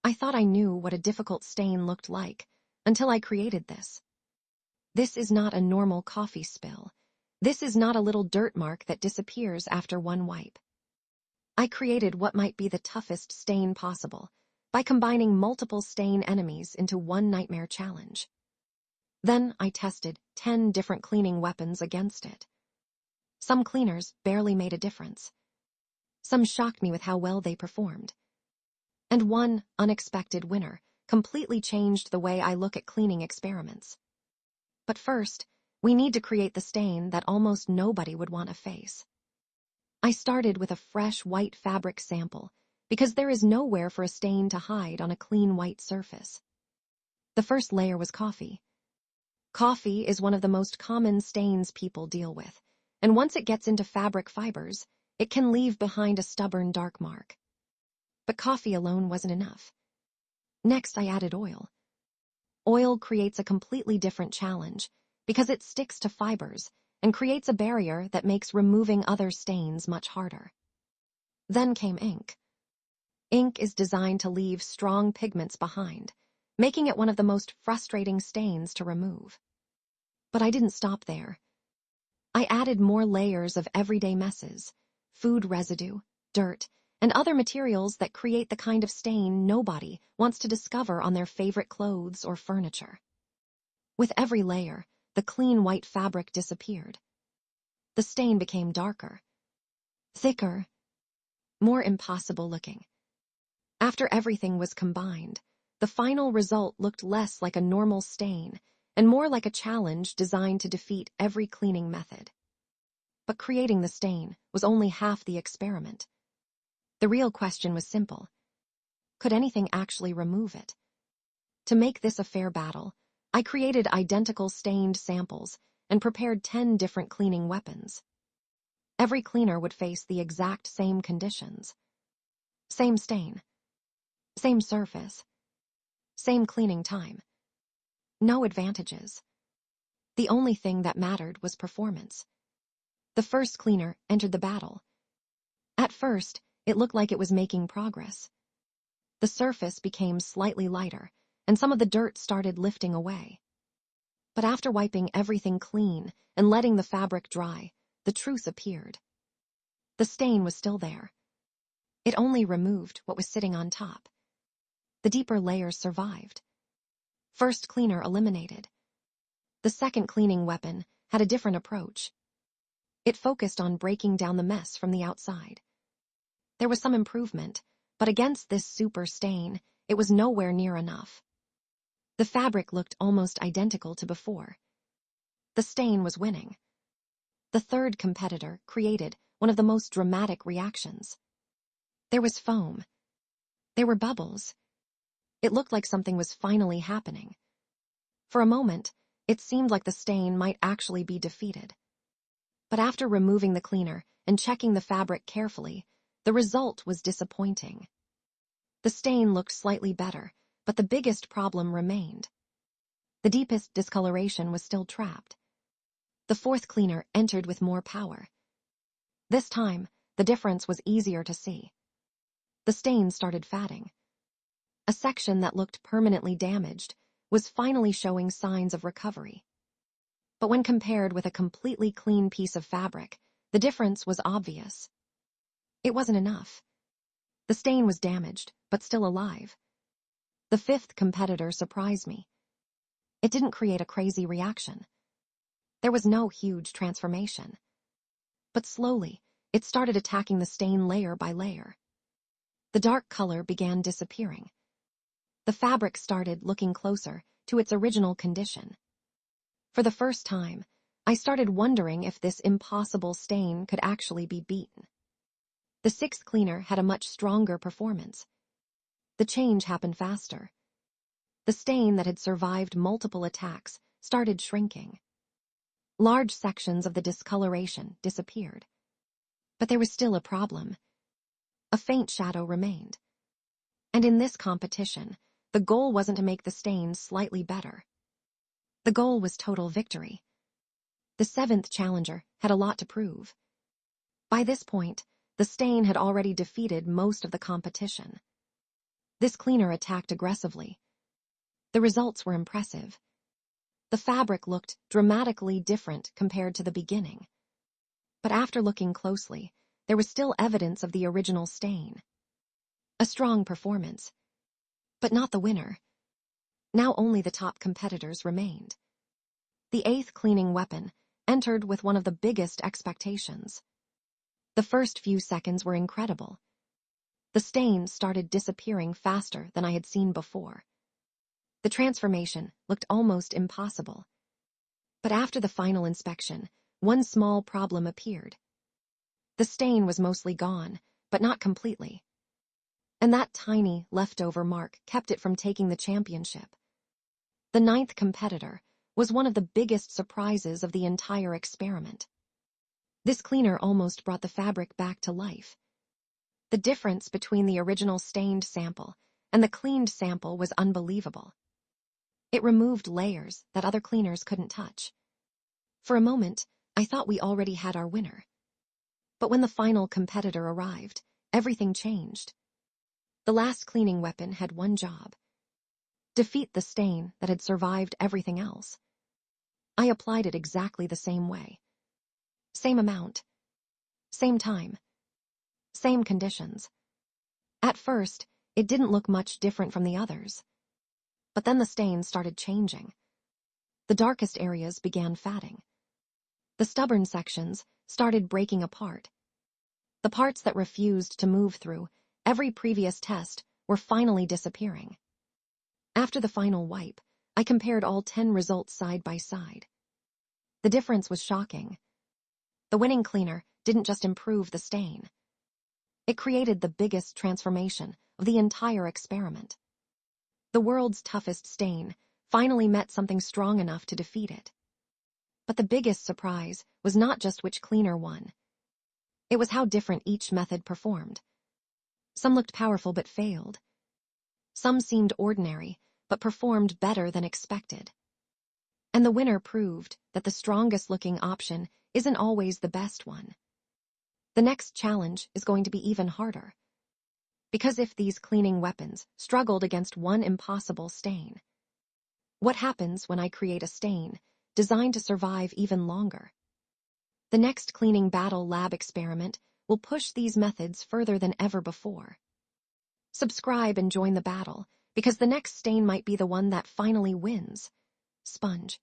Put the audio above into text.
I thought I knew what a difficult stain looked like until I created this. This is not a normal coffee spill. This is not a little dirt mark that disappears after one wipe. I created what might be the toughest stain possible by combining multiple stain enemies into one nightmare challenge. Then I tested 10 different cleaning weapons against it. Some cleaners barely made a difference. Some shocked me with how well they performed. And one unexpected winner completely changed the way I look at cleaning experiments. But first, we need to create the stain that almost nobody would want to face. I started with a fresh white fabric sample because there is nowhere for a stain to hide on a clean white surface. The first layer was coffee. Coffee is one of the most common stains people deal with, and once it gets into fabric fibers, it can leave behind a stubborn dark mark. But coffee alone wasn't enough. Next, I added oil. Oil creates a completely different challenge because it sticks to fibers and creates a barrier that makes removing other stains much harder. Then came ink. Ink is designed to leave strong pigments behind, making it one of the most frustrating stains to remove. But I didn't stop there. I added more layers of everyday messes, food residue, dirt, and other materials that create the kind of stain nobody wants to discover on their favorite clothes or furniture. With every layer, the clean white fabric disappeared. The stain became darker, thicker, more impossible looking. After everything was combined, the final result looked less like a normal stain and more like a challenge designed to defeat every cleaning method. But creating the stain was only half the experiment. The real question was simple. Could anything actually remove it? To make this a fair battle, I created identical stained samples and prepared 10 different cleaning weapons. Every cleaner would face the exact same conditions. Same stain. Same surface. Same cleaning time. No advantages. The only thing that mattered was performance. The first cleaner entered the battle. At first, it looked like it was making progress. The surface became slightly lighter, and some of the dirt started lifting away. But after wiping everything clean and letting the fabric dry, the truth appeared. The stain was still there. It only removed what was sitting on top. The deeper layers survived. First cleaner eliminated. The second cleaning weapon had a different approach. It focused on breaking down the mess from the outside. There was some improvement, but against this super stain, it was nowhere near enough. The fabric looked almost identical to before. The stain was winning. The third competitor created one of the most dramatic reactions. There was foam. There were bubbles. It looked like something was finally happening. For a moment, it seemed like the stain might actually be defeated. But after removing the cleaner and checking the fabric carefully, the result was disappointing. The stain looked slightly better, but the biggest problem remained. The deepest discoloration was still trapped. The fourth cleaner entered with more power. This time, the difference was easier to see. The stain started fatting. A section that looked permanently damaged was finally showing signs of recovery. But when compared with a completely clean piece of fabric, the difference was obvious. It wasn't enough. The stain was damaged, but still alive. The fifth competitor surprised me. It didn't create a crazy reaction. There was no huge transformation. But slowly, it started attacking the stain layer by layer. The dark color began disappearing. The fabric started looking closer to its original condition. For the first time, I started wondering if this impossible stain could actually be beaten. The sixth cleaner had a much stronger performance. The change happened faster. The stain that had survived multiple attacks started shrinking. Large sections of the discoloration disappeared. But there was still a problem. A faint shadow remained. And in this competition, the goal wasn't to make the stain slightly better. The goal was total victory. The seventh challenger had a lot to prove. By this point, the stain had already defeated most of the competition. This cleaner attacked aggressively. The results were impressive. The fabric looked dramatically different compared to the beginning. But after looking closely, there was still evidence of the original stain. A strong performance. But not the winner. Now only the top competitors remained. The 8th cleaning weapon entered with one of the biggest expectations. The first few seconds were incredible. The stain started disappearing faster than I had seen before. The transformation looked almost impossible. But after the final inspection, one small problem appeared. The stain was mostly gone, but not completely. And that tiny leftover mark kept it from taking the championship. The 9th competitor was one of the biggest surprises of the entire experiment. This cleaner almost brought the fabric back to life. The difference between the original stained sample and the cleaned sample was unbelievable. It removed layers that other cleaners couldn't touch. For a moment, I thought we already had our winner. But when the final competitor arrived, everything changed. The last cleaning weapon had one job: defeat the stain that had survived everything else. I applied it exactly the same way. Same amount. Same time. Same conditions. At first, it didn't look much different from the others. But then the stain started changing. The darkest areas began fading. The stubborn sections started breaking apart. The parts that refused to move through every previous test were finally disappearing. After the final wipe, I compared all 10 results side by side. The difference was shocking. The winning cleaner didn't just improve the stain. It created the biggest transformation of the entire experiment. The world's toughest stain finally met something strong enough to defeat it. But the biggest surprise was not just which cleaner won. It was how different each method performed. Some looked powerful but failed. Some seemed ordinary but performed better than expected. And the winner proved that the strongest-looking option isn't always the best one. The next challenge is going to be even harder. Because if these cleaning weapons struggled against one impossible stain, what happens when I create a stain designed to survive even longer? The next Cleaning Battle Lab experiment will push these methods further than ever before. Subscribe and join the battle, because the next stain might be the one that finally wins. Sponge.